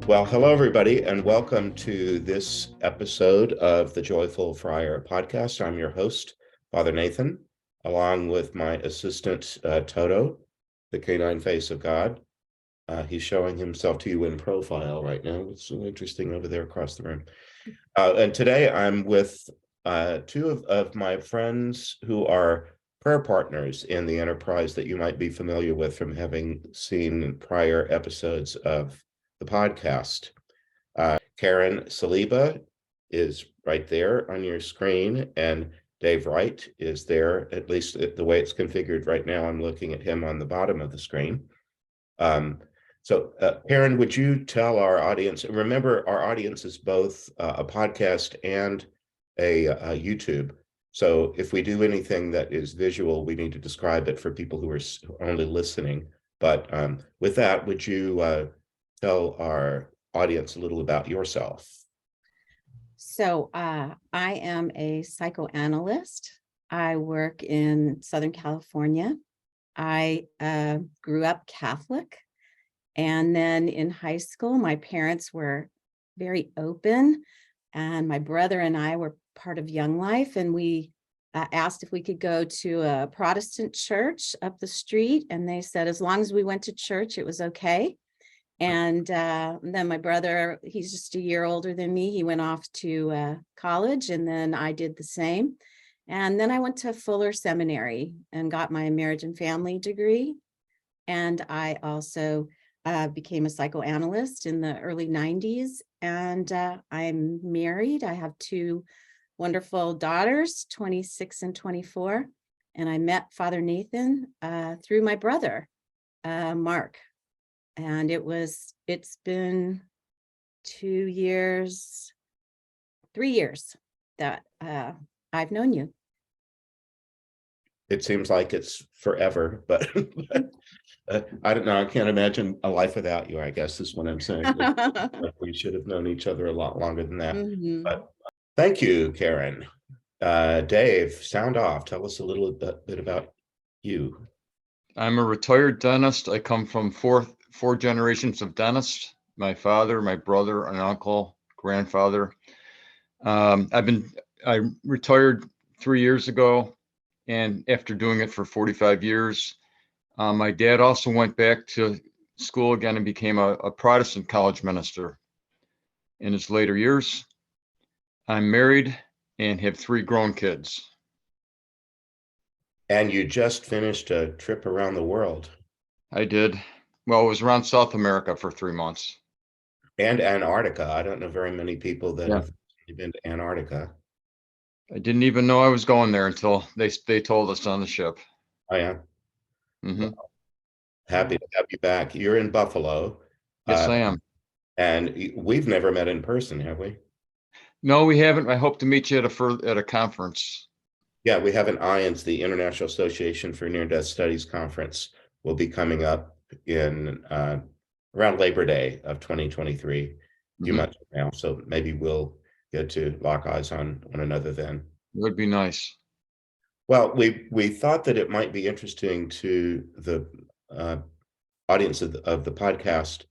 Well, hello, everybody, and welcome to this episode of the Joyful Friar podcast. I'm your host, Father Nathan, along with my assistant, Toto, the canine face of God. He's showing himself to you in profile right now. It's so interesting over there across the room. And today I'm with two of my friends who are prayer partners in the enterprise that you might be familiar with from having seen prior episodes of the podcast. Karen Saliba is right there on your screen, and Dave Wright is there, at least the way it's configured right now. I'm looking at him on the bottom of the screen. So Karen, would you tell our audience, remember our audience is both a podcast and a YouTube. So if we do anything that is visual, we need to describe it for people who are only listening. But with that, would you tell our audience a little about yourself? So I am a psychoanalyst. I work in Southern California. I grew up Catholic. And then in high school, my parents were very open. And my brother and I were part of Young Life. And we asked if we could go to a Protestant church up the street. And they said, as long as we went to church, it was okay. And then my brother, he's just a year older than me. He went off to college, and then I did the same. And then I went to Fuller Seminary and got my marriage and family degree. And I also became a psychoanalyst in the early 90s. And I'm married. I have two wonderful daughters, 26 and 24. And I met Father Nathan through my brother, Mark. And it's been 3 years that I've known you. It seems like it's forever, but I don't know. I can't imagine a life without you, I guess is what I'm saying. We should have known each other a lot longer than that. Mm-hmm. But thank you, Karen. Dave, sound off. Tell us a little bit about you. I'm a retired dentist. I come from four generations of dentists. My father, my brother, an uncle, grandfather. I retired 3 years ago, and after doing it for 45 years, my dad also went back to school again and became a Protestant college minister in his later years. I'm married and have 3 grown kids. And you just finished a trip around the world. I did. Well, it was around South America for 3 months. And Antarctica. I don't know very many people that have been to Antarctica. I didn't even know I was going there until they told us on the ship. Oh, yeah. Mm-hmm. Well, happy to have you back. You're in Buffalo. Yes, I am. And we've never met in person, have we? No, we haven't. I hope to meet you at a conference. Yeah, we have an IANS, the International Association for Near-Death Studies conference, will be coming up in around Labor Day of 2023, a few months from now. So maybe we'll get to lock eyes on one another then. It would be nice. Well, we thought that it might be interesting to the audience of the podcast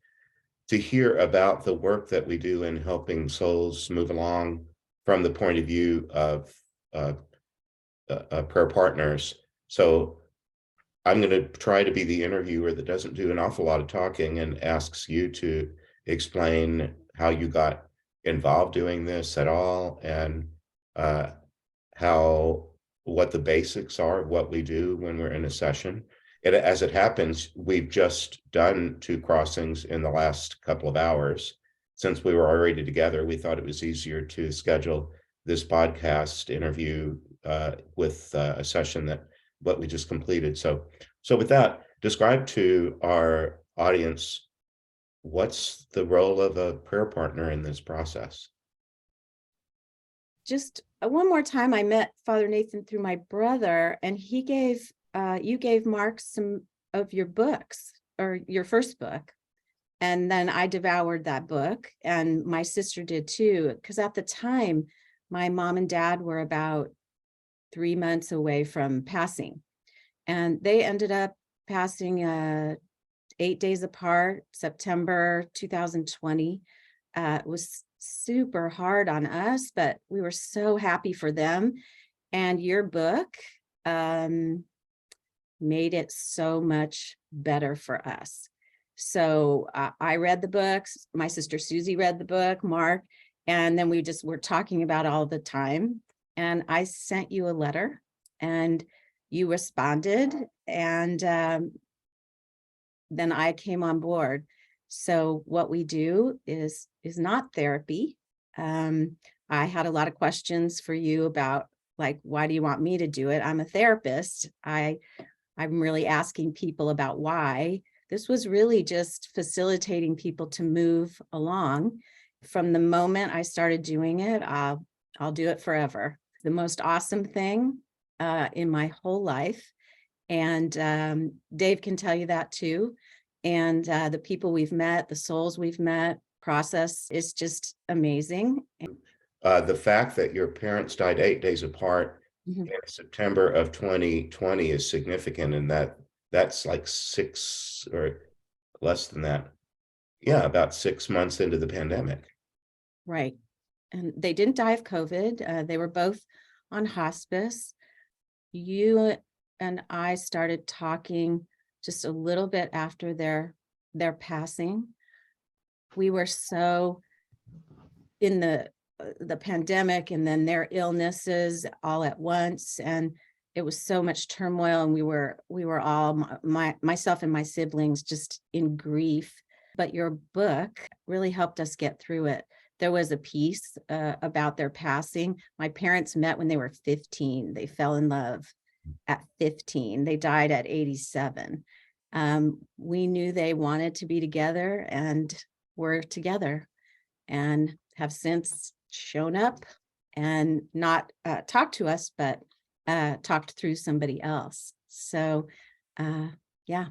to hear about the work that we do in helping souls move along from the point of view of prayer partners. So I'm going to try to be the interviewer that doesn't do an awful lot of talking and asks you to explain how you got involved doing this at all, and what the basics are of what we do when we're in a session. As it happens, we've just done 2 crossings in the last couple of hours. Since we were already together, we thought it was easier to schedule this podcast interview with a session that what we just completed. So with that, describe to our audience, what's the role of a prayer partner in this process? Just one more time, I met Father Nathan through my brother, and he gave you gave Mark some of your books, or your first book. And then I devoured that book, and my sister did too, because at the time, my mom and dad were about 3 months away from passing. And they ended up passing 8 days apart, September 2020. It was super hard on us, but we were so happy for them. And your book made it so much better for us. So I read the books, my sister Susie read the book, Mark, and then we just were talking about it all the time. And I sent you a letter and you responded, and then I came on board. So what we do is not therapy. I had a lot of questions for you about, like, why do you want me to do it? I'm a therapist. I'm really asking people about why. This was really just facilitating people to move along. From the moment I started doing it, I'll do it forever. The most awesome thing in my whole life. And Dave can tell you that too. And the people we've met, the souls we've met, process is just amazing. The fact that your parents died 8 days apart Mhm. in September of 2020 is significant, and that's like 6 or less than that. Yeah, about 6 months into the pandemic. Right. And they didn't die of COVID. They were both on hospice. You and I started talking just a little bit after their passing. We were so in the pandemic and then their illnesses all at once, and it was so much turmoil, and we were all, myself and my siblings, just in grief. But your book really helped us get through it. There was a piece about their passing. My parents met when they were 15. They fell in love at 15. They died at 87. We knew they wanted to be together, and we're together, and have since shown up and not talked to us, but talked through somebody else. So yeah,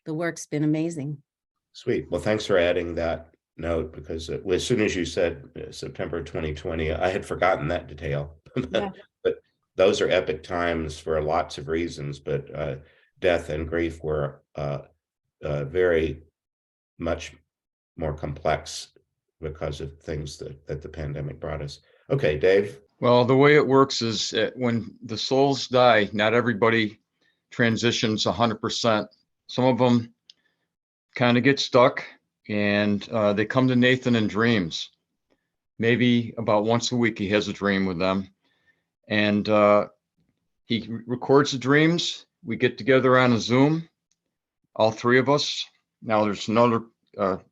the work's been amazing. Sweet. Well, thanks for adding that note, because as soon as you said September 2020, I had forgotten that detail. Yeah. But those are epic times for lots of reasons, but death and grief were very much more complex because of things that the pandemic brought us. Okay, Dave. Well, the way it works is when the souls die, not everybody transitions 100%. Some of them kind of get stuck, and they come to Nathan in dreams. Maybe about once a week he has a dream with them, and he records the dreams. We get together on a Zoom, all three of us. Now there's another,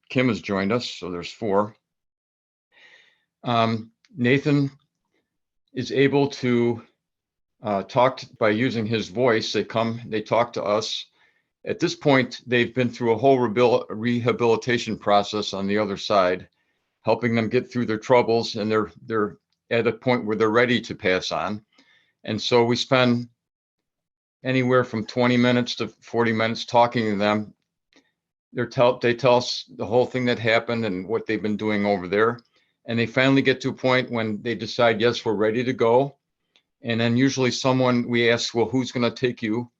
Kim has joined us, so there's 4. Nathan is able to talk by using his voice. They talk to us. At this point, they've been through a whole rehabilitation process on the other side, helping them get through their troubles, and they're at a point where they're ready to pass on. And so we spend anywhere from 20 minutes to 40 minutes talking to them. They tell us the whole thing that happened and what they've been doing over there. And they finally get to a point when they decide, yes, we're ready to go. And then usually we ask, well, who's going to take you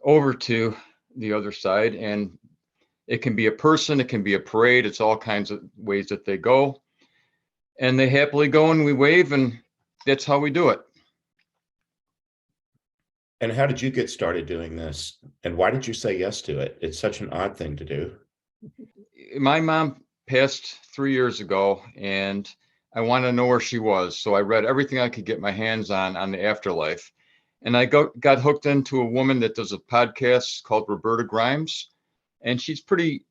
over to the other side? And it can be a person, it can be a parade. It's all kinds of ways that they go. And they happily go, and we wave, and that's how we do it. And how did you get started doing this? And why did you say yes to it? It's such an odd thing to do. My mom passed 3 years ago, and I wanted to know where she was. So I read everything I could get my hands on the Afterlife. And I got hooked into a woman that does a podcast called Roberta Grimes. And she's pretty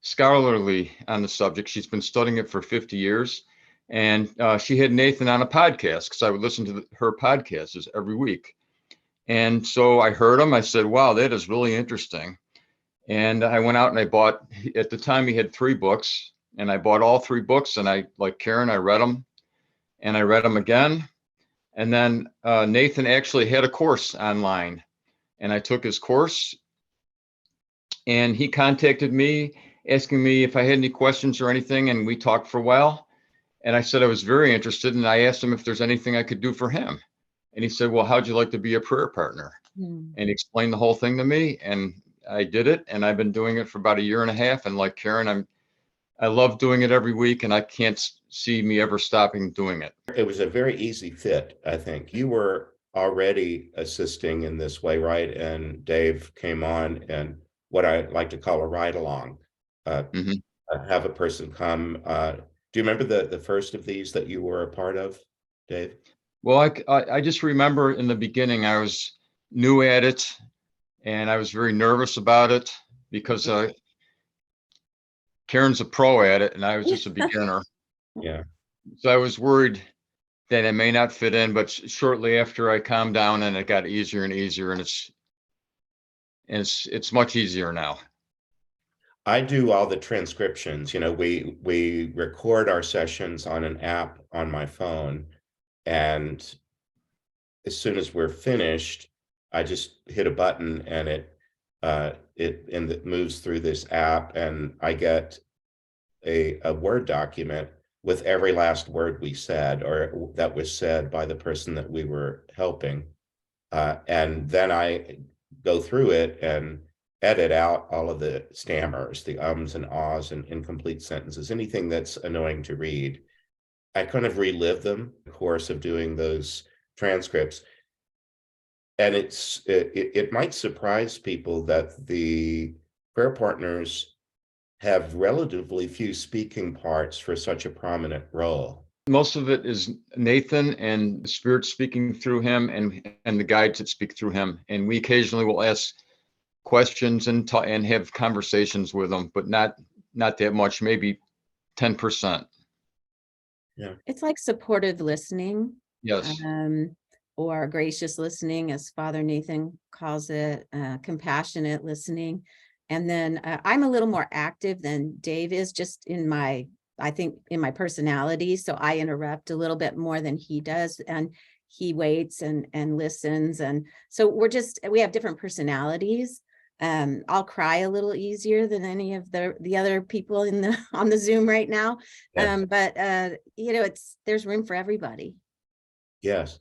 scholarly on the subject. She's been studying it for 50 years. And she had Nathan on a podcast, because I would listen to her podcasts every week. And so I heard him. I said, wow, that is really interesting. And I went out and I bought, at the time he had 3 books, and I bought all 3 books, and I, like Karen, I read them, and I read them again. And then Nathan actually had a course online, and I took his course, and he contacted me asking me if I had any questions or anything. And we talked for a while, and I said I was very interested, and I asked him if there's anything I could do for him. And he said, well, how'd you like to be a prayer partner? And he explained the whole thing to me. And I did it, and I've been doing it for about a year and a half. And like Karen, I love doing it every week, and I can't see me ever stopping doing it. It was a very easy fit, I think. You were already assisting in this way, right? And Dave came on, and what I like to call a ride along. Mhm. Have a person come. Do you remember the first of these that you were a part of, Dave? Well, I just remember in the beginning, I was new at it, and I was very nervous about it because Karen's a pro at it, and I was just a beginner. Yeah. So I was worried that I may not fit in, but shortly after I calmed down, and it got easier and easier, and it's much easier now. I do all the transcriptions. We record our sessions on an app on my phone, and as soon as we're finished, I just hit a button and it moves through this app, and I get a Word document with every last word we said or that was said by the person that we were helping. And then I go through it and edit out all of the stammers, the ums and ahs and incomplete sentences, anything that's annoying to read. I kind of relive them in the course of doing those transcripts. And it might surprise people that the prayer partners have relatively few speaking parts for such a prominent role. Most of it is Nathan and the Spirit speaking through him, and the guides that speak through him. And we occasionally will ask questions and have conversations with them, but not that much, maybe 10%. Yeah. It's like supportive listening, Yes. or gracious listening, as Father Nathan calls it, compassionate listening. And then I'm a little more active than Dave is, just I think in my personality. So I interrupt a little bit more than he does, and he waits and listens. And so we have different personalities. I'll cry a little easier than any of the other people on the Zoom right now. Yeah. But there's room for everybody. Yes.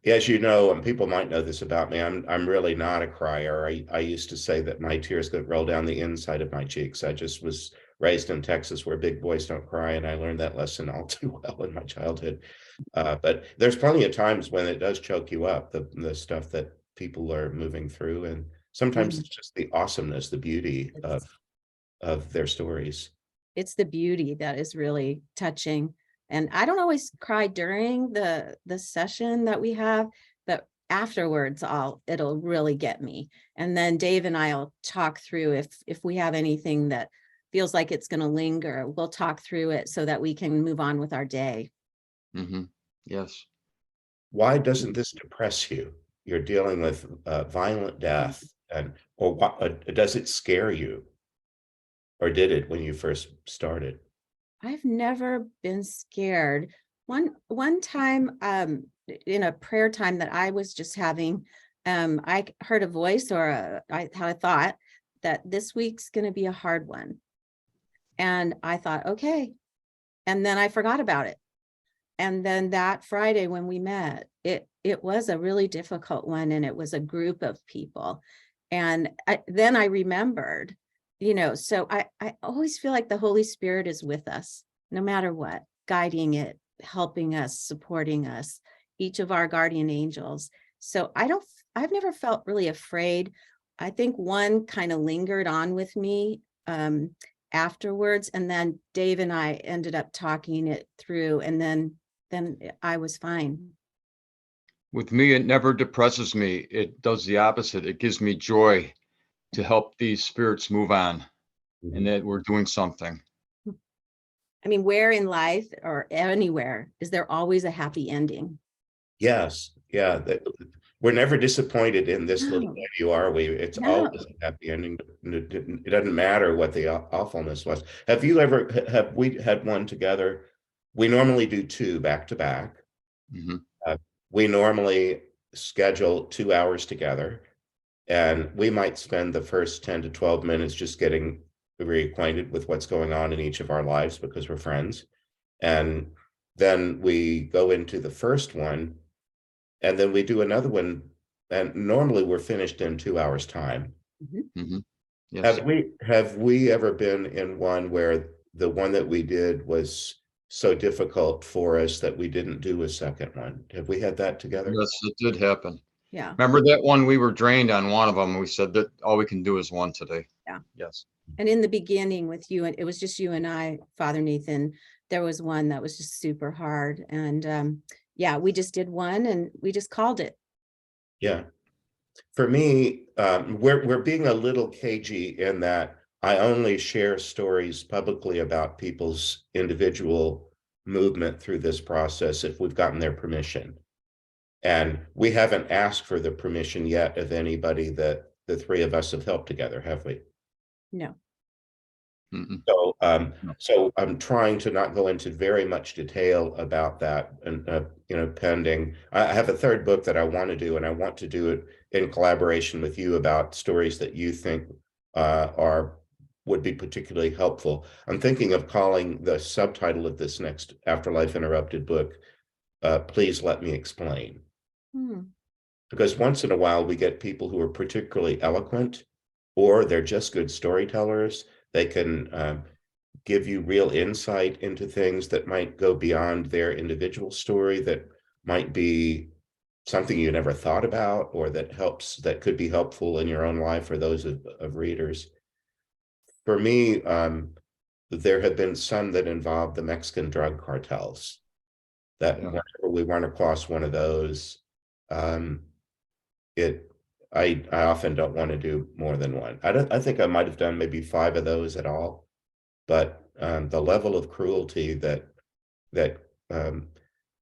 As you know, and people might know this about me, I'm really not a crier. I used to say that my tears could roll down the inside of my cheeks. I just was raised in Texas where big boys don't cry, and I learned that lesson all too well in my childhood. But there's plenty of times when it does choke you up, the stuff that people are moving through, and sometimes it's just the awesomeness, the beauty of their stories. It's the beauty that is really touching. And I don't always cry during the session that we have, but afterwards it'll really get me. And then Dave and I'll talk through if we have anything that feels like it's going to linger, we'll talk through it so that we can move on with our day. Mm-hmm. Yes. Why doesn't this depress you? You're dealing with violent death, or what? Does it scare you, or did it when you first started? I've never been scared. One time, in a prayer time that I was just having, I heard a voice, or I thought that this week's going to be a hard one, and I thought, okay, and then I forgot about it. And then that Friday when we met, it was a really difficult one, and it was a group of people, and then I remembered. So I always feel like the Holy Spirit is with us, no matter what, guiding it, helping us, supporting us, each of our guardian angels. So I've never felt really afraid. I think one kind of lingered on with me afterwards, and then Dave and I ended up talking it through, and then I was fine. With me, it never depresses me. It does the opposite. It gives me joy to help these spirits move on, and that we're doing something. I mean, where in life or anywhere is there always a happy ending? Yes. Yeah. We're never disappointed in this little No, lady, are we? It's no. always a happy ending. It doesn't matter what the awfulness was. Have we had one together? We normally do two back to back. Mm-hmm. We normally schedule 2 hours together, and we might spend the first 10 to 12 minutes just getting reacquainted with what's going on in each of our lives because we're friends. And then we go into the first one, and then we do another one. And normally we're finished in 2 hours time. Mhm. Mm-hmm. Yes. Have we ever been in one where the one that we did was so difficult for us that we didn't do a second one? Have we had that together? Yes, it did happen. Yeah. Remember that one, we were drained on one of them. We said that all we can do is one today. Yeah. Yes. And in the beginning with you, and it was just you and I, Father Nathan, there was one that was just super hard. And yeah, we just did one and we just called it. Yeah. For me, we're being a little cagey in that I only share stories publicly about people's individual movement through this process if we've gotten their permission. And we haven't asked for the permission yet of anybody that the three of us have helped together, have we? No. Mm-mm. So, No. so I'm trying to not go into very much detail about that, and pending. I have a third book that I want to do, and I want to do it in collaboration with you about stories that you think would be particularly helpful. I'm thinking of calling the subtitle of this next Afterlife Interrupted book, "Please Let Me Explain," because once in a while we get people who are particularly eloquent, or they're just good storytellers. They can give you real insight into things that might go beyond their individual story, that might be something you never thought about, or that could be helpful in your own life or those of readers. For me, there have been some that involve the Mexican drug cartels, that Yeah. whenever we run across one of those, um, I often don't want to do more than one. I think I might have done maybe 5 of those at all. But the level of cruelty that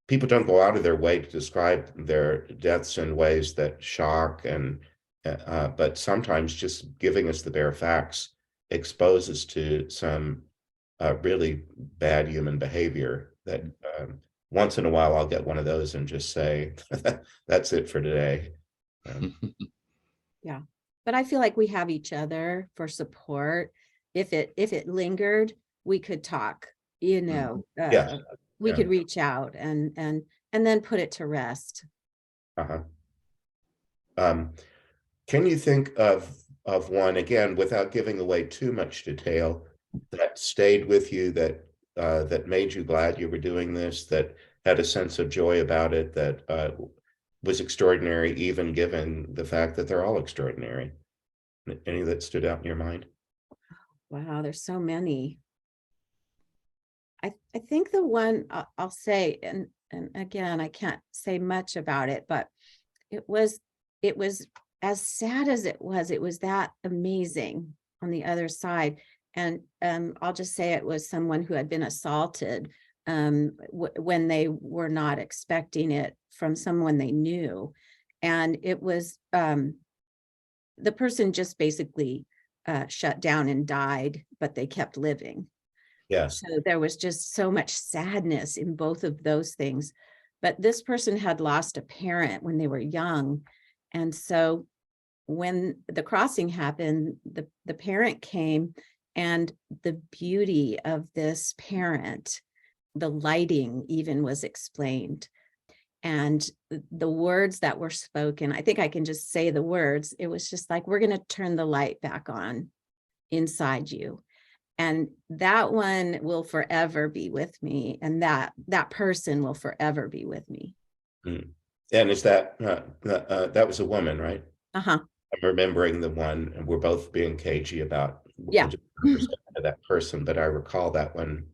people don't go out of their way to describe their deaths in ways that shock, but sometimes just giving us the bare facts exposes to some really bad human behavior that once in a while I'll get one of those and just say, that's it for today. Yeah. But I feel like we have each other for support. If it lingered, we could talk, Yes. we Yeah. could reach out and then put it to rest. Uh-huh. Can you think of one, again, without giving away too much detail, that stayed with you, that made you glad you were doing this, that had a sense of joy about it, that was extraordinary, even given the fact that they're all extraordinary? Any that stood out in your mind? Wow, there's so many. I think the one I'll say, and again, I can't say much about it, but it was as sad as it was that amazing on the other side. And I'll just say it was someone who had been assaulted when they were not expecting it from someone they knew. And it was the person just basically shut down and died, but they kept living. Yes. So there was just so much sadness in both of those things. But this person had lost a parent when they were young. And so when the crossing happened, the parent came, and the beauty of this parent, the lighting even was explained. And the words that were spoken, I think I can just say the words. It was just like, we're going to turn the light back on inside you. And that one will forever be with me. And that person will forever be with me. Mm. And is that was a woman, right? Uh-huh. I'm remembering the one, and we're both being cagey about Yeah. that person, but I recall that one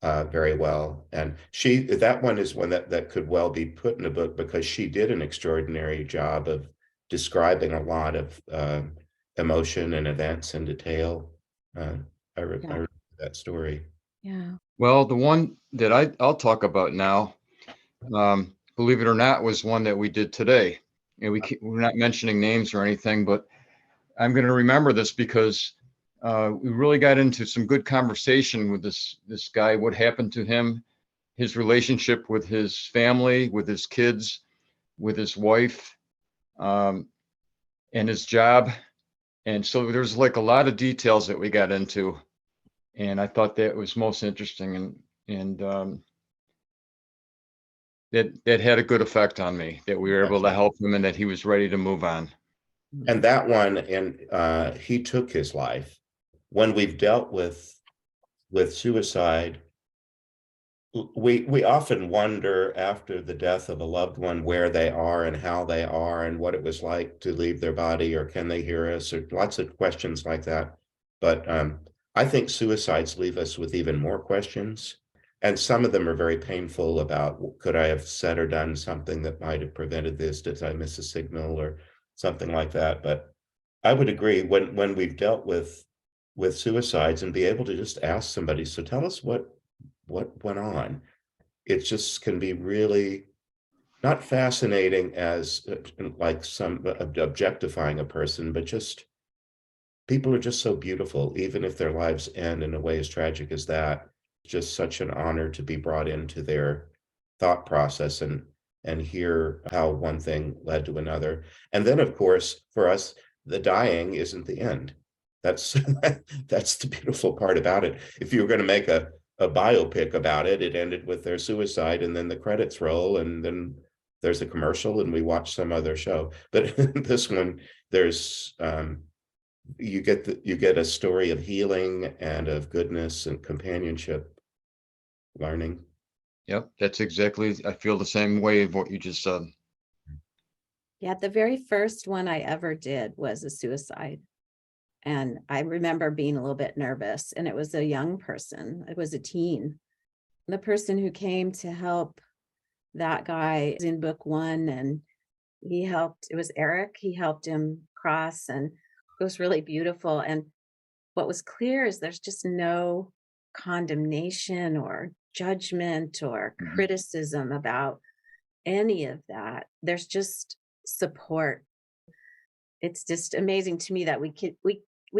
very well. And that one is one that could well be put in a book, because she did an extraordinary job of describing a lot of emotion and events in detail. I remember that story. Yeah. Well, the one that I'll talk about now, believe it or not, was one that we did today. And we're not mentioning names or anything, but I'm going to remember this because we really got into some good conversation with this guy, what happened to him, his relationship with his family, with his kids, with his wife, and his job. And so there's like a lot of details that we got into. And I thought that was most interesting, and that had a good effect on me, that we were able to help him and that he was ready to move on. And that one, and he took his life. When we've dealt with suicide, we often wonder after the death of a loved one where they are and how they are and what it was like to leave their body, or can they hear us, or lots of questions like that. But I think suicides leave us with even more questions. And some of them are very painful about, could I have said or done something that might have prevented this? Did I miss a signal or something like that? But I would agree, when we've dealt with suicides and be able to just ask somebody, so tell us what went on. It just can be really not fascinating as like some objectifying a person, but just people are just so beautiful, even if their lives end in a way as tragic as that. Just such an honor to be brought into their thought process and hear how one thing led to another. And then, of course, for us, the dying isn't the end. That's that's the beautiful part about it. If you were going to make a biopic about it, it ended with their suicide, and then the credits roll, and then there's a commercial, and we watch some other show. But this one, there's you get a story of healing and of goodness and companionship, learning. Yep, that's exactly, I feel the same way of what you just said. Yeah, the very first one I ever did was a suicide. And I remember being a little bit nervous, and it was a young person. It was a teen. The person who came to help that guy is in book one, and he helped, it was Eric. He helped him cross, and it was really beautiful. And what was clear is there's just no condemnation or judgment or Mhm. criticism about any of that. There's just support. It's just amazing to me that we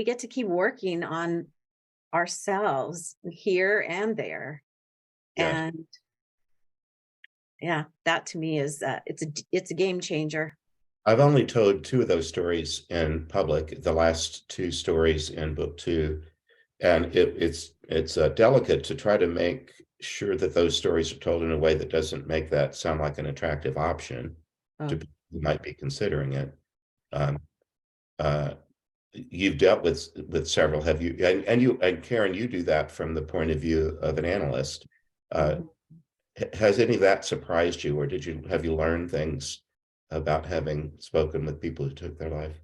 get to keep working on ourselves here and there. Yes. And yeah, that to me is it's a game changer. I've only told two of those stories in public, the last two stories in book two, and it's delicate to try to make sure that those stories are told in a way that doesn't make that sound like an attractive option to Oh, people who might be considering it. Um, uh, you've dealt with several, have you? And Karen, you do that from the point of view of an analyst. Uh, mhm. has any of that surprised you, or have you learned things about having spoken with people who took their life?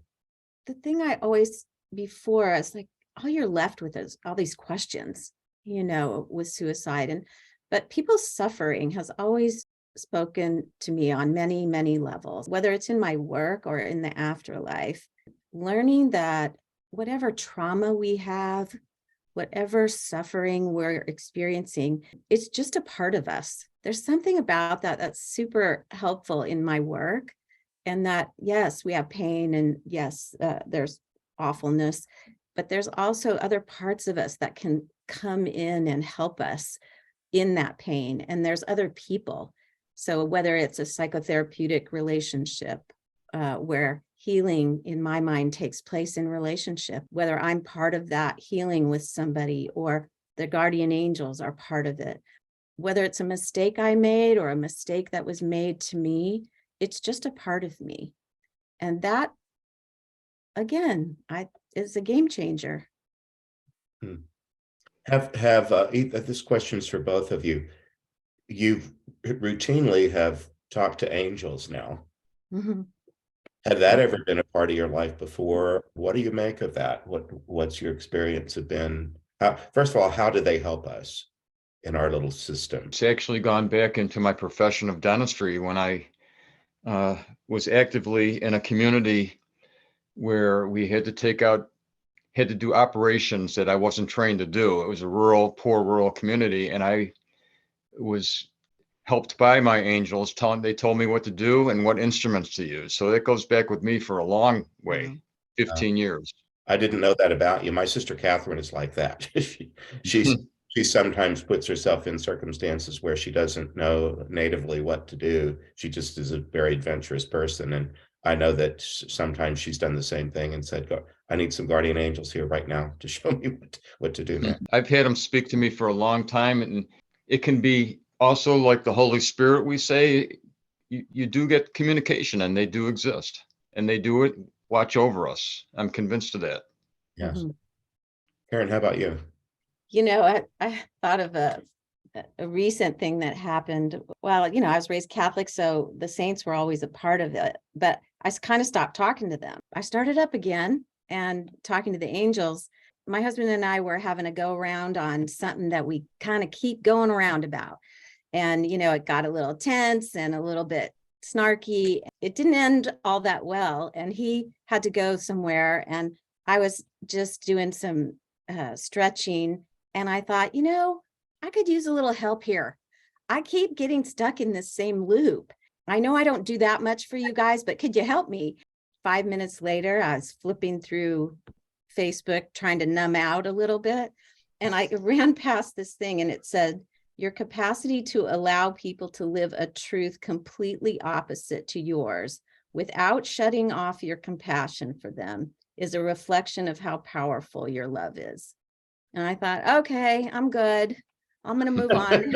The thing I always before is like all you're left with is all these questions, with suicide. But people's suffering has always spoken to me on many, many levels, whether it's in my work or in the afterlife. Learning that whatever trauma we have, whatever suffering we're experiencing, it's just a part of us. There's something about that that's super helpful in my work. And that, yes, we have pain, and yes, there's awfulness, but there's also other parts of us that can come in and help us in that pain. And there's other people. So whether it's a psychotherapeutic relationship, where healing in my mind takes place in relationship, whether I'm part of that healing with somebody or the guardian angels are part of it, whether it's a mistake I made or a mistake that was made to me, it's just a part of me. And that, again, is a game changer. Hmm. This question's for both of you. You've routinely have talked to angels now. Mhm. Had that ever been a part of your life before? What do you make of that? What's your experience have been? First of all, how do they help us in our little system? It's actually gone back into my profession of dentistry when I was actively in a community where we had to do operations that I wasn't trained to do. It was a poor rural community, and I was helped by my angels. They told me what to do and what instruments to use. So that goes back with me for a long way, Wow. 15 years. I didn't know that about you. My sister Catherine is like that. She's she sometimes puts herself in circumstances where she doesn't know natively what to do. She just is a very adventurous person, and I know that sometimes she's done the same thing and said, "I need some guardian angels here right now to show me what to do next." I've had them speak to me for a long time, and it can be also like the Holy Spirit. We say you do get communication, and they do exist, and they do it watch over us. I'm convinced of that. Yes. Mhm. Karen, how about you? You know, I thought of a recent thing that happened. Well, I was raised Catholic, so the saints were always a part of it, but I kind of stopped talking to them. I started up again and talking to the angels. My husband and I were having a go around on something that we kind of keep going around about. And, it got a little tense and a little bit snarky. It didn't end all that well. And he had to go somewhere. And I was just doing some stretching. And I thought, I could use a little help here. I keep getting stuck in this same loop. I know I don't do that much for you guys, but could you help me? 5 minutes later, I was flipping through Facebook trying to numb out a little bit. And I ran past this thing and it said, your capacity to allow people to live a truth completely opposite to yours without shutting off your compassion for them is a reflection of how powerful your love is. And I thought, okay, I'm good. I'm going to move on.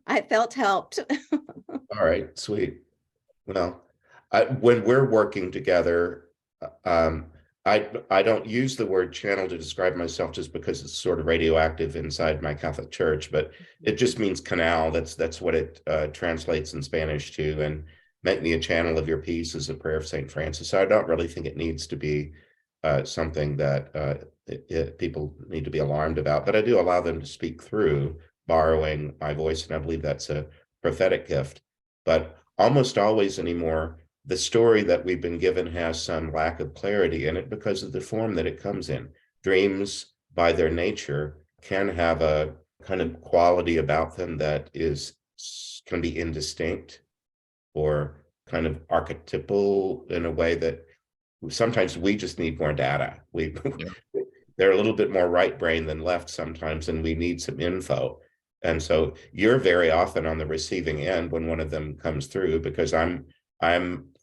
I felt helped. All right, sweet. Well, when we're working together, I don't use the word channel to describe myself just because it's sort of radioactive inside my Catholic church, but it just means canal. That's what it translates in Spanish to. And make me a channel of your peace is a prayer of St. Francis. So I don't really think it needs to be something that people need to be alarmed about, but I do allow them to speak through, borrowing my voice, and I believe that's a prophetic gift. But almost always anymore, the story that we've been given has some lack of clarity in it because of the form that it comes in. Dreams, by their nature, can have a kind of quality about them that can be indistinct or kind of archetypal in a way that sometimes we just need more data. They're a little bit more right brain than left sometimes, and we need some info. And so you're very often on the receiving end when one of them comes through, because I'm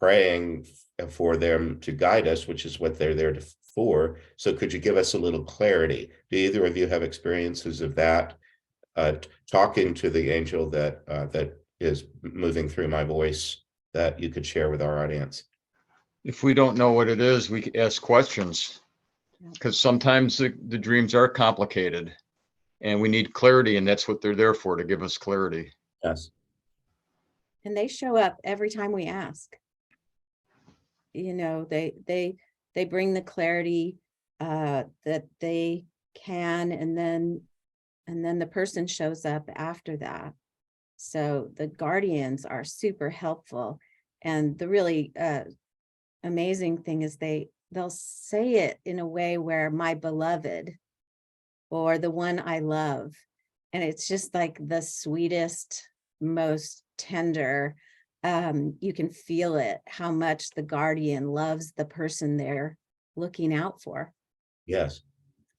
praying for them to guide us, which is what they're there for. So could you give us a little clarity? Do either of you have experiences of that, talking to the angel that is moving through my voice, that you could share with our audience? If we don't know what it is, we can ask questions, because sometimes the dreams are complicated and we need clarity, and that's what they're there for, to give us clarity. Yes. And they show up every time we ask. They bring the clarity that they can, and then the person shows up after that. So the guardians are super helpful. And the really amazing thing is they'll say it in a way where my beloved, or the one I love. And it's just like the sweetest, most tender. You can feel it, how much the guardian loves the person they're looking out for. Yes.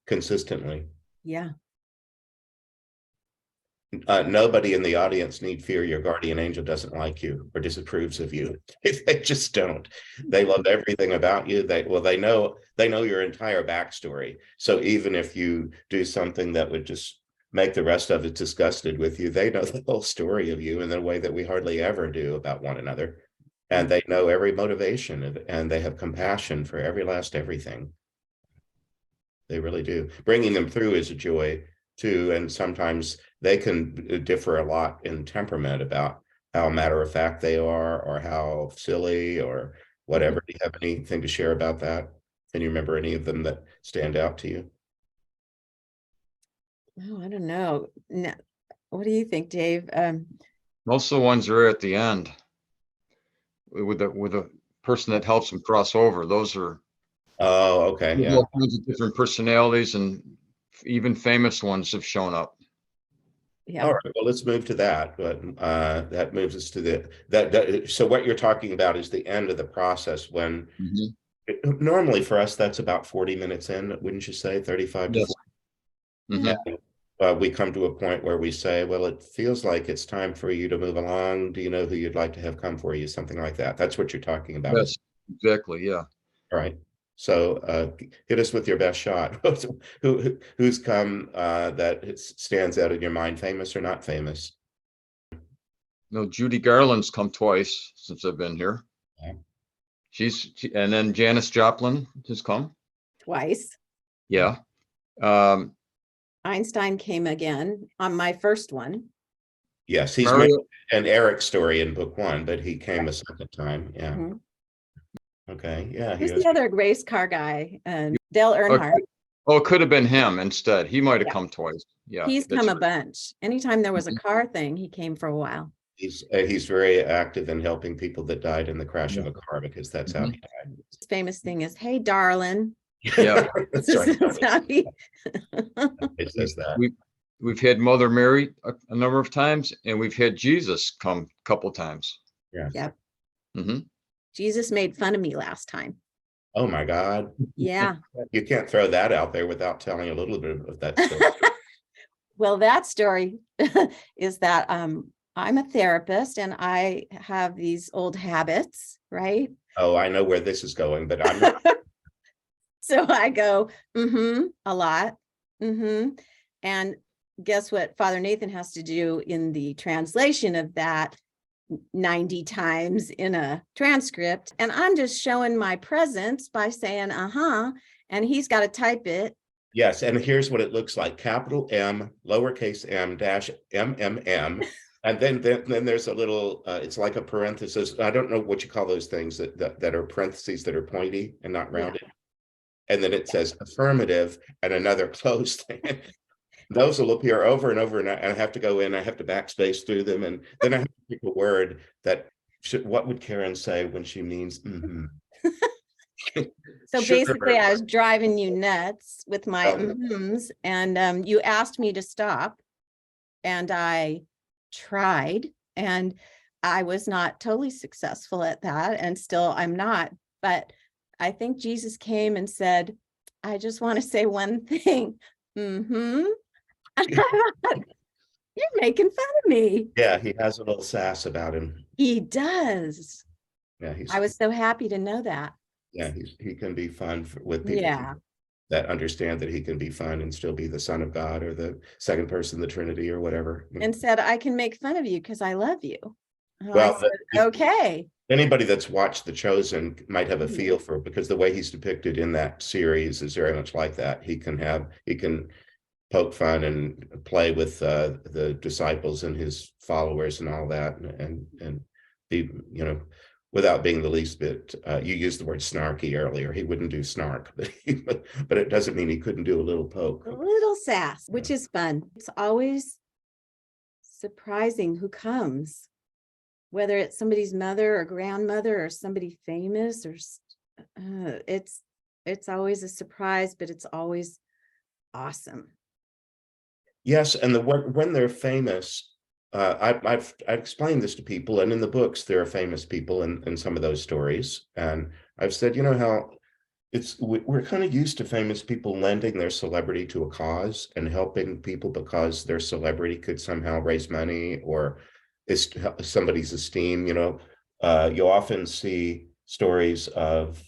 Consistently. Yeah. Nobody in the audience need fear your guardian angel doesn't like you or disapproves of you. They just don't. They love everything about you. They know your entire backstory. So even if you do something that would just make the rest of it disgusted with you, they know the whole story of you in a way that we hardly ever do about one another. And they know every motivation, and they have compassion for every last everything. They really do. Bringing them through is a joy too, and sometimes they can differ a lot in temperament about how matter of fact they are, or how silly, or whatever. Do you have anything to share about that? Can you remember any of them that stand out to you? Oh, I don't know. No. What do you think, Dave? Most of the ones are at the end with a person that helps them cross over. Those are Okay, yeah. all kinds of different personalities, and even famous ones have shown up. Yeah. All right, well, let's move to that. But that moves us to that. So what you're talking about is the end of the process, when normally for us that's about 40 minutes in, wouldn't you say? 35 to 40. We come to a point where we say, well, it feels like it's time for you to move along. Do you know who you'd like to have come for you? Something like that. That's what you're talking about. Yes, exactly. Yeah. All right. So hit us with your best shot. Who's come that stands out in your mind, famous or not famous? No, Judy Garland's come twice since I've been here. Yeah. And then Janis Joplin has come. Twice. Yeah. Einstein came again on my first one. Yes, he's Mario, made an Eric story in book one, but he came a second time. Yeah. Mhm. Okay. Yeah. He Who's was. the other race car guy? Dale Earnhardt. it could have been him instead. He might have Yeah. come twice. Yeah. He's that's come a right. bunch. Anytime there was a Mhm. car thing, he came for a while. He's very active in helping people that died in the crash of Yeah. a car, because that's how he died. His famous thing is, "Hey, darling." Yeah. That's This right. is how he- It says that. We've had Mother Mary a number of times, and we've had Jesus come a couple of times. Yeah. Yep. hmm Jesus made fun of me last time. Oh my God. Yeah. You can't throw that out there without telling a little bit of that story. Well, that story is that I'm a therapist and I have these old habits, right? Oh, I know where this is going, but I'm not. So I go, a lot. And guess what Father Nathan has to do in the translation of that 90 times in a transcript? And I'm just showing my presence by saying, and he's got to type it. Yes, and here's what it looks like: capital M, lowercase m, dash MMM. And then there's a little, it's like a parenthesis. I don't know what you call those things that are parentheses that are pointy and not rounded. And then it says affirmative and another closed thing. Those will appear over and over, and I have to go in, I have to backspace through them. And then I have to pick a word that what would Karen say when she means So Sugar. basically, I was driving you nuts with my and you asked me to stop, and I tried, and I was not totally successful at that, and still I'm not. But I think Jesus came and said, "I just want to say one thing." You're making fun of me. Yeah, he has a little sass about him. He does. Yeah, I was so happy to know that. yeah, he can be fun with people Yeah. that understand that he can be fun and still be the Son of God or the second person of the Trinity or whatever. And said, "I can make fun of you because I love you." And Well, I said, okay. Anybody that's watched The Chosen might have a Mhm. feel for, because the way he's depicted in that series is very much like that. He can poke fun and play with the disciples and his followers and all that, and be, without being the least bit. You used the word snarky earlier. He wouldn't do snark, but it doesn't mean he couldn't do a little poke. A little sass, which is fun. It's always surprising who comes, whether it's somebody's mother or grandmother or somebody famous, or it's always a surprise, but it's always awesome. Yes, and when they're famous, I've explained this to people, and in the books there are famous people in some of those stories, and I've said, how we're kind of used to famous people lending their celebrity to a cause and helping people because their celebrity could somehow raise money or is somebody's esteem. You often see stories of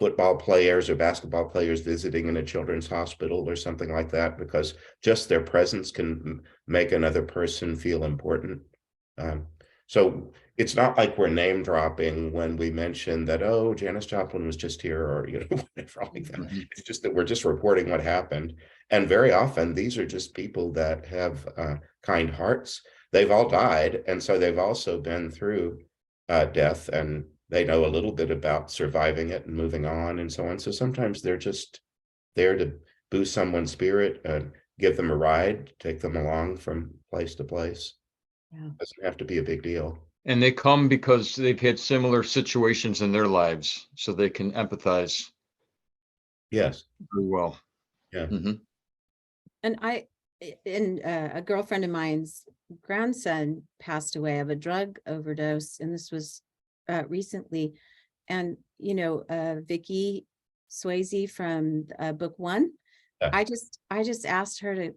football players or basketball players visiting in a children's hospital or something like that, because just their presence can make another person feel important. So it's not like we're name dropping when we mention that, oh, Janis Joplin was just here, or whatever like that. It's just that we're just reporting what happened. And very often these are just people that have kind hearts. They've all died, and so they've also been through death, and they know a little bit about surviving it and moving on and so on. So sometimes they're just there to boost someone's spirit and give them a ride, take them along from place to place. Yeah. Doesn't have to be a big deal. And they come because they've had similar situations in their lives, so they can empathize Yes. very well. Yeah. And a girlfriend of mine's grandson passed away of a drug overdose, and this was recently. And Vicky Swayze from book one, Yeah. I just asked her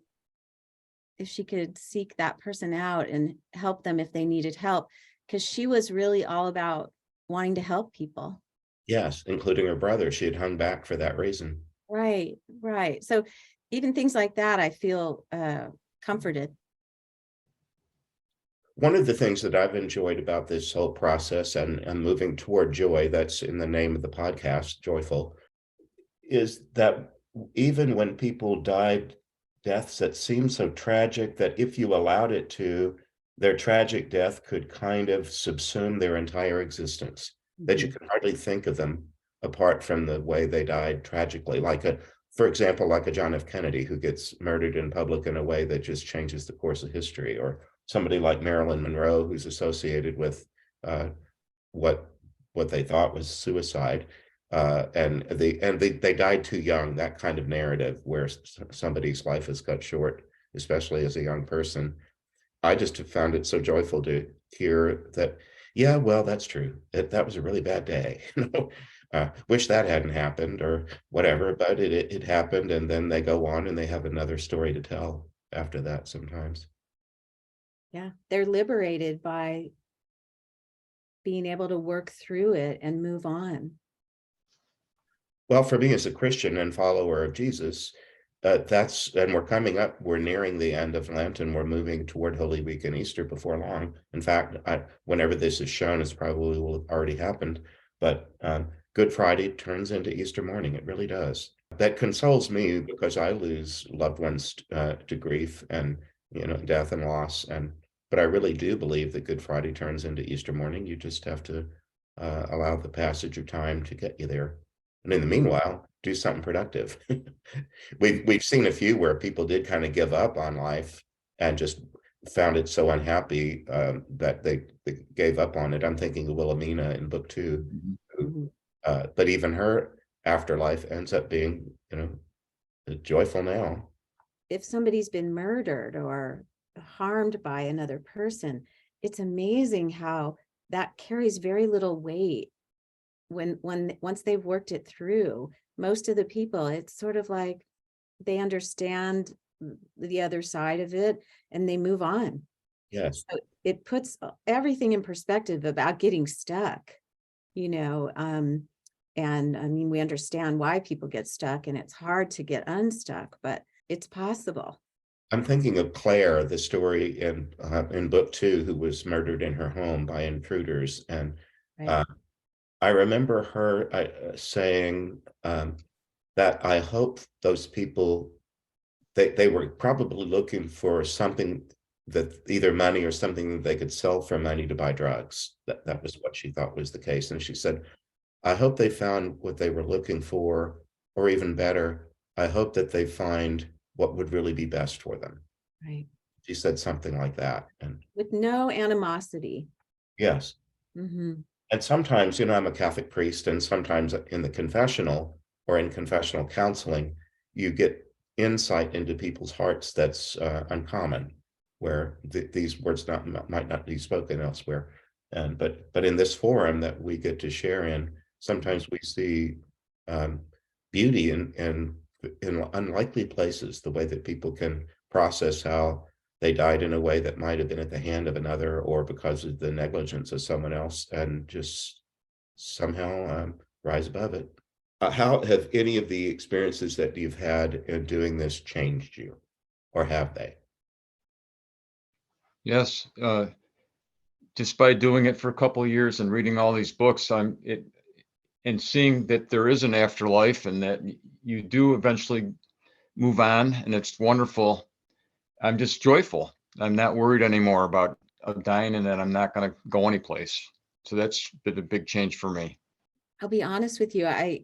if she could seek that person out and help them if they needed help, because she was really all about wanting to help people. Yes, including her brother. She had hung back for that reason. Right. So even things like that, I feel comforted. One of the things that I've enjoyed about this whole process and moving toward joy, that's in the name of the podcast, Joyful, is that even when people died deaths that seem so tragic that if you allowed it to, their tragic death could kind of subsume their entire existence, that you Mhm. can hardly think of them apart from the way they died tragically. For example, like a John F. Kennedy who gets murdered in public in a way that just changes the course of history, or somebody like Marilyn Monroe who's associated with uh, what they thought was suicide, they died too young. That kind of narrative where somebody's life is cut short, especially as a young person. I just have found it so joyful to hear that. Yeah, well, that's true. That was a really bad day. Wish that hadn't happened or whatever, but it happened, and then they go on and they have another story to tell after that. Sometimes. Yeah, they're liberated by being able to work through it and move on. Well, for me as a Christian and follower of Jesus, and we're nearing the end of Lent and we're moving toward Holy Week and Easter before long. In fact, whenever this is shown, it's probably will have already happened. But Good Friday turns into Easter morning. It really does. That consoles me because I lose loved ones to grief and death and loss. But I really do believe that Good Friday turns into Easter morning. You just have to allow the passage of time to get you there. And in the meanwhile, do something productive. We've seen a few where people did kind of give up on life and just found it so unhappy that they gave up on it. I'm thinking of Wilhelmina in book 2, who, Mhm. but even her afterlife ends up being, joyful now. If somebody's been murdered or harmed by another person, it's amazing how that carries very little weight once they've worked it through. Most of the people, it's sort of like they understand the other side of it and they move on. Yes. So it puts everything in perspective about getting stuck, you know. And I mean, we understand why people get stuck and it's hard to get unstuck, but it's possible. I'm thinking of Claire, the story in book 2, who was murdered in her home by intruders. And Right. uh, I remember her saying that I hope those people, they were probably looking for something, that either money or something that they could sell for money to buy drugs. That was what she thought was the case. And she said, I hope they found what they were looking for, or even better, I hope that they find what would really be best for them. Right. She said something like that. And With no animosity. yes. Hmm. And sometimes, I'm a Catholic priest, and sometimes in the confessional or in confessional counseling, you get insight into people's hearts that's uncommon, where these words might not be spoken elsewhere. But in this forum that we get to share in, sometimes we see um, beauty in unlikely places, the way that people can process how they died in a way that might have been at the hand of another or because of the negligence of someone else, and just somehow rise above it. How have any of the experiences that you've had in doing this changed you, or have they? Yes, just by doing it for a couple of years and reading all these books, and seeing that there is an afterlife and that you do eventually move on, and it's wonderful. I'm just joyful. I'm not worried anymore about dying and that I'm not going to go anyplace. So that's been a big change for me. I'll be honest with you. I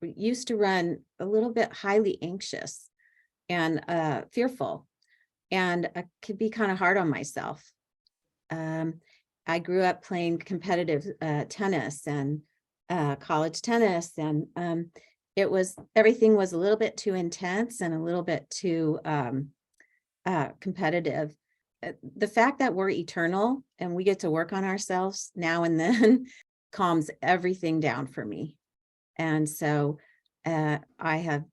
used to run a little bit highly anxious and fearful, and I could be kind of hard on myself. I grew up playing competitive tennis and college tennis, and everything was a little bit too intense and a little bit too competitive. The fact that we're eternal and we get to work on ourselves now and then calms everything down for me. And so I have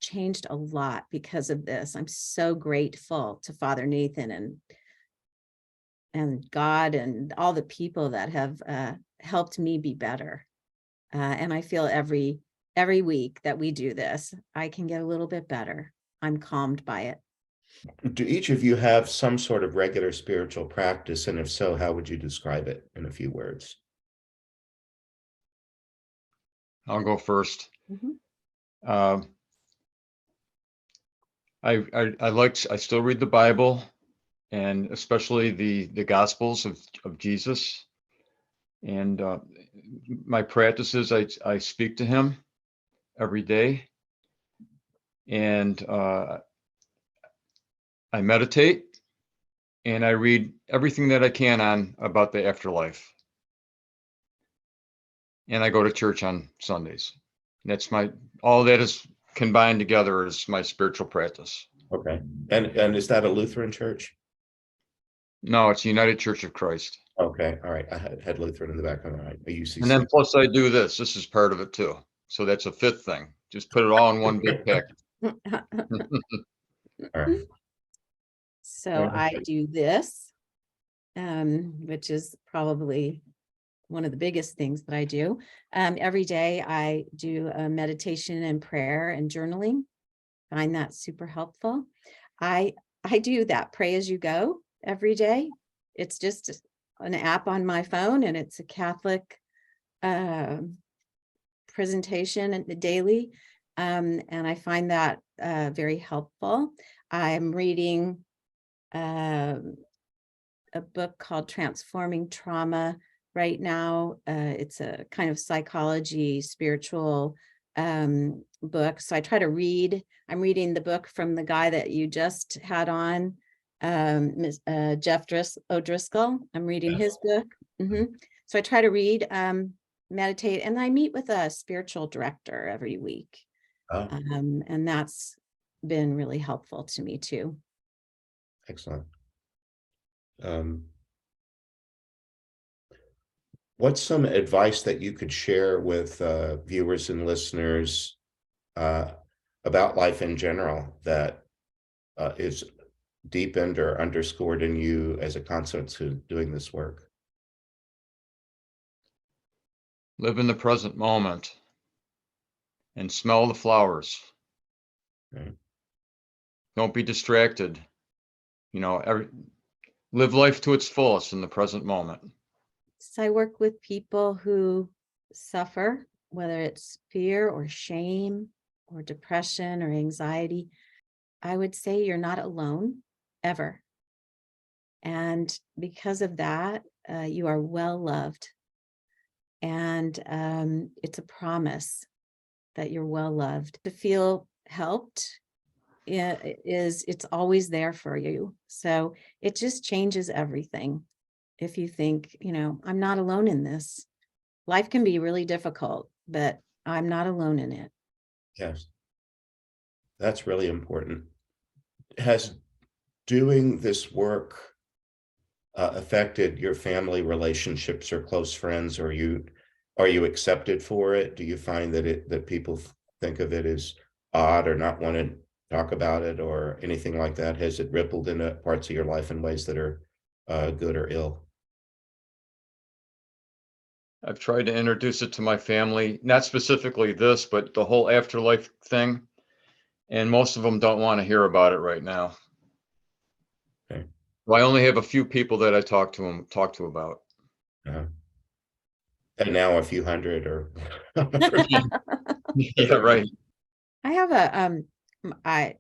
changed a lot because of this. I'm so grateful to Father Nathan and God and all the people that have helped me be better. And I feel every week that we do this, I can get a little bit better. I'm calmed by it. Do each of you have some sort of regular spiritual practice? And if so, how would you describe it in a few words? I'll go first. Mhm. Um, I still read the Bible, and especially the Gospels of Jesus. And my practice is I speak to him every day, and I meditate, and I read everything that I can on about the afterlife. And I go to church on Sundays. That's all that is combined together is my spiritual practice. Okay. And is that a Lutheran church? No, it's United Church of Christ. Okay. All right. I had Lutheran in the back of my mind. A UCC. And then plus I do this. This is part of it too. So that's a fifth thing. Just put it all in one big package. All right. So I do this, which is probably one of the biggest things that I do. Every day I do a meditation and prayer and journaling. Find that super helpful. I do that pray as you go every day. It's just an app on my phone, and it's a Catholic presentation and daily. And I find that very helpful. I'm reading a book called Transforming Trauma right now. It's a kind of psychology, spiritual book. So I try to read. I'm reading the book from the guy that you just had on, Jeff O'Driscoll. I'm reading his book. So I try to read, meditate, and I meet with a spiritual director every week. Oh, And that's been really helpful to me too. excellent. What's some advice that you could share with viewers and listeners about life in general that is deepened or underscored in you as a consequence of doing this work? Live in the present moment and smell the flowers. Right. Don't be distracted. Live life to its fullest in the present moment. So I work with people who suffer, whether it's fear or shame or depression or anxiety. I would say you're not alone ever. And because of that, you are well loved. And it's a promise that you're well loved. To feel helped it's always there for you. So it just changes everything. If you think, I'm not alone in this. Life can be really difficult, but I'm not alone in it. Yes, that's really important. Has doing this work affected your family relationships or close friends? Or are you accepted for it? Do you find that people think of it as odd or not want to talk about it or anything like that? Has it rippled into parts of your life in ways that are good or ill? I've tried to introduce it to my family, not specifically this, but the whole afterlife thing. And most of them don't want to hear about it right now. Okay. Well, I only have a few people that I talk to about. And now a few hundred or Yeah, right. I have I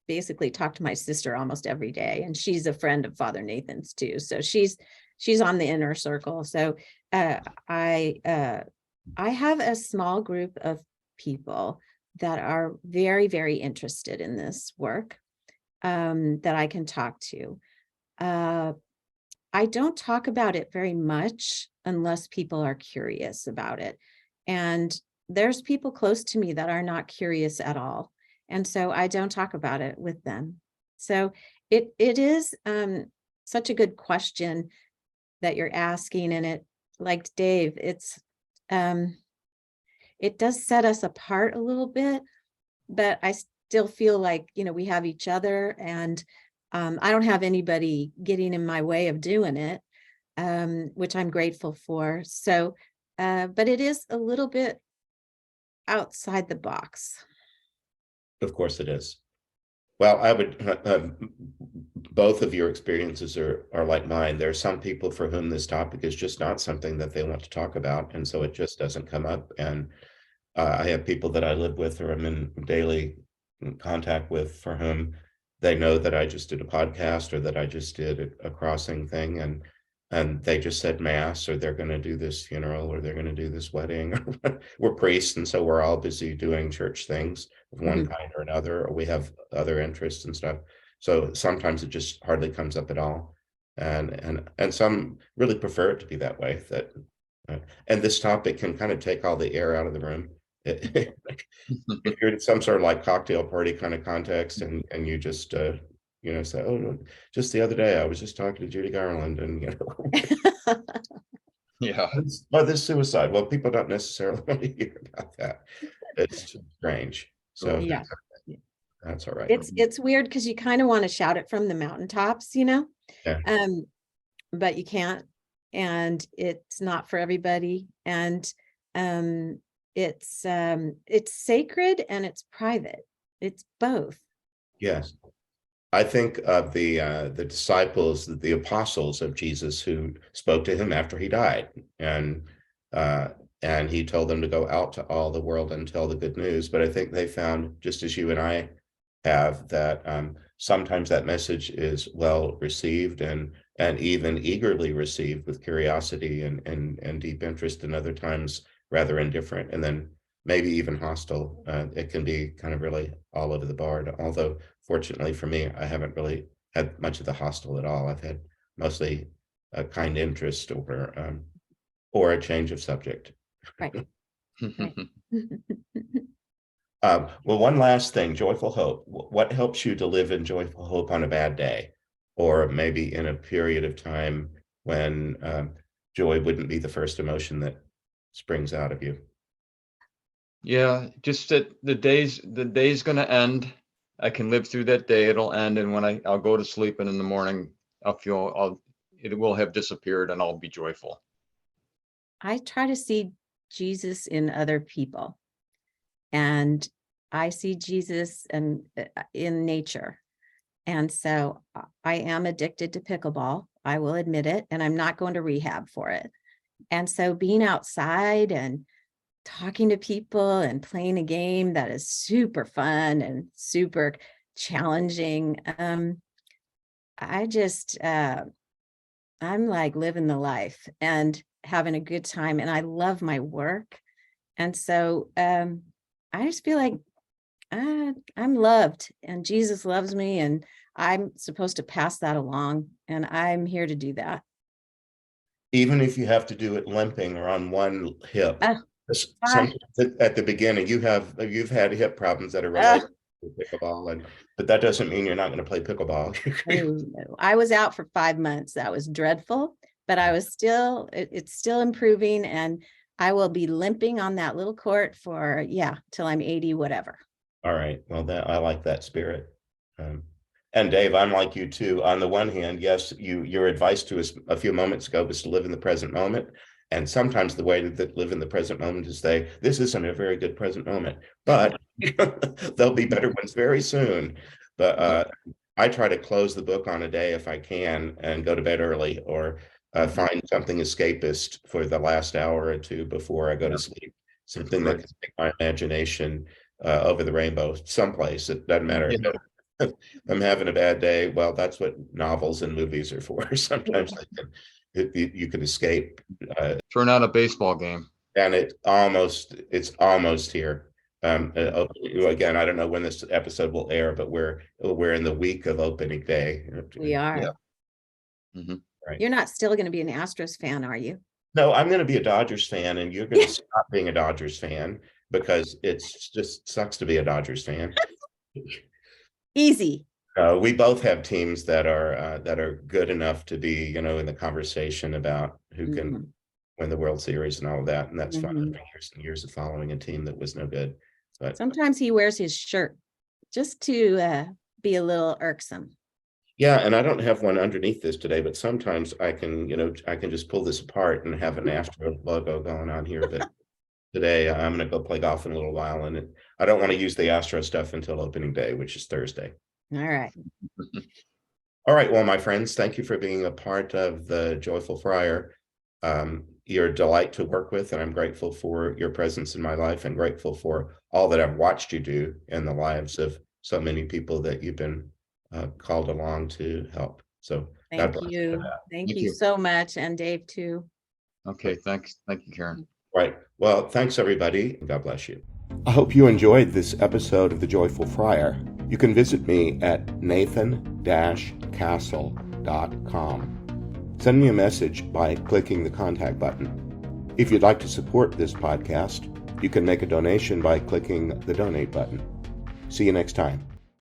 basically talk to my sister almost every day, and she's a friend of Father Nathan's too. So she's on the inner circle. So I have a small group of people that are very, very interested in this work, that I can talk to. I don't talk about it very much unless people are curious about it. And there's people close to me that are not curious at all. And so I don't talk about it with them. So it is such a good question that you're asking. And it, like Dave, it does set us apart a little bit, but I still feel like, we have each other, and I don't have anybody getting in my way of doing it, which I'm grateful for. So, but it is a little bit outside the box. of course it is. Well, I would, both of your experiences are like mine. There are some people for whom this topic is just not something that they want to talk about, and so it just doesn't come up. And I have people that I live with or I'm in daily contact with for whom they know that I just did a podcast or that I just did a crossing thing, and they just said mass, or they're going to do this funeral, or they're going to do this wedding. We're priests, and so we're all busy doing church things of one Mhm. kind or another, or we have other interests and stuff. So sometimes it just hardly comes up at all, and some really prefer it to be that way. That and this topic can kind of take all the air out of the room. If you're in some sort of like cocktail party kind of context, and you just say, oh no, just the other day I was just talking to Judy Garland, and Yeah. oh, this suicide. Well, people don't necessarily want to hear about that. It's just strange. So Yeah. that's all right. It's weird because you kind of want to shout it from the mountaintops, Yeah. But you can't, and it's not for everybody. And it's sacred and it's private. It's both. Yes. I think of the disciples, the apostles of Jesus, who spoke to him after he died, and uh, and he told them to go out to all the world and tell the good news. But I think they found, just as you and I have, that sometimes that message is well received and even eagerly received with curiosity and deep interest, and other times rather indifferent, and then maybe even hostile. It can be kind of really all over the board. Although, fortunately for me, I haven't really had much of the hostile at all. I've had mostly a kind interest or a change of subject. Right. Right. Well, one last thing, joyful hope. What helps you to live in joyful hope on a bad day, or maybe in a period of time when joy wouldn't be the first emotion that springs out of you? Yeah, just that the day's gonna end. I can live through that day. It'll end, and when I'll go to sleep, and in the morning it will have disappeared, and I'll be joyful. I try to see Jesus in other people, and I see Jesus and in nature. And so I am addicted to pickleball. I will admit it, and I'm not going to rehab for it. And so being outside and talking to people and playing a game that is super fun and super challenging. I just I'm like living the life and having a good time, and I love my work. And so I just feel like I'm loved and Jesus loves me, and I'm supposed to pass that along, and I'm here to do that. Even if you have to do it limping or on one hip. Uh, I, Sometimes at the beginning, you've had hip problems that are uh, related to pickleball, but that doesn't mean you're not going to play pickleball. oh, no. I was out for 5 months. That was dreadful, but I was still, it's still improving, and I will be limping on that little court for, till I'm 80, whatever. All right. Well, that I like that spirit. Um, and Dave, I'm like you too. On the one hand, yes, your advice to us a few moments ago was to live in the present moment. And sometimes the way to live in the present moment is say, this isn't a very good present moment, but there'll be better ones very soon. But I try to close the book on a day if I can and go to bed early, or find something escapist for the last hour or two before I go to sleep. Something that Right. can take my imagination over the rainbow someplace. It doesn't matter. Yeah. If I'm having a bad day, well, that's what novels and movies are for. Sometimes you can escape, Turn on a baseball game. and it's almost here. Again, I don't know when this episode will air, but we're in the week of opening day. We are. Yeah. Mhm. Right. You're not still going to be an Astros fan, are you? No, I'm going to be a Dodgers fan, and you're going to stop being a Dodgers fan because it's just sucks to be a Dodgers fan. Easy. We both have teams that are good enough to be, in the conversation about who can Mhm. win the World Series and all of that, and that's fun. Mhm. Years and years of following a team that was no good. But Sometimes he wears his shirt just to be a little irksome. yeah, and I don't have one underneath this today, but sometimes I can, just pull this apart and have an Astro logo going on here. But today I'm going to go play golf in a little while, and I don't want to use the Astro stuff until opening day, which is Thursday. All right. All right. Well, my friends, thank you for being a part of the Joyful Friar. You're a delight to work with, and I'm grateful for your presence in my life and grateful for all that I've watched you do in the lives of so many people that you've been called along to help. So God Thank bless you for you. that. Thank Thank you you. so much. And Dave too. Okay, thanks. Thank you, Karen. Right. Well, thanks, everybody. God bless you. I hope you enjoyed this episode of The Joyful Friar. You can visit me at nathan-castle.com. Send me a message by clicking the contact button. If you'd like to support this podcast, you can make a donation by clicking the donate button. See you next time.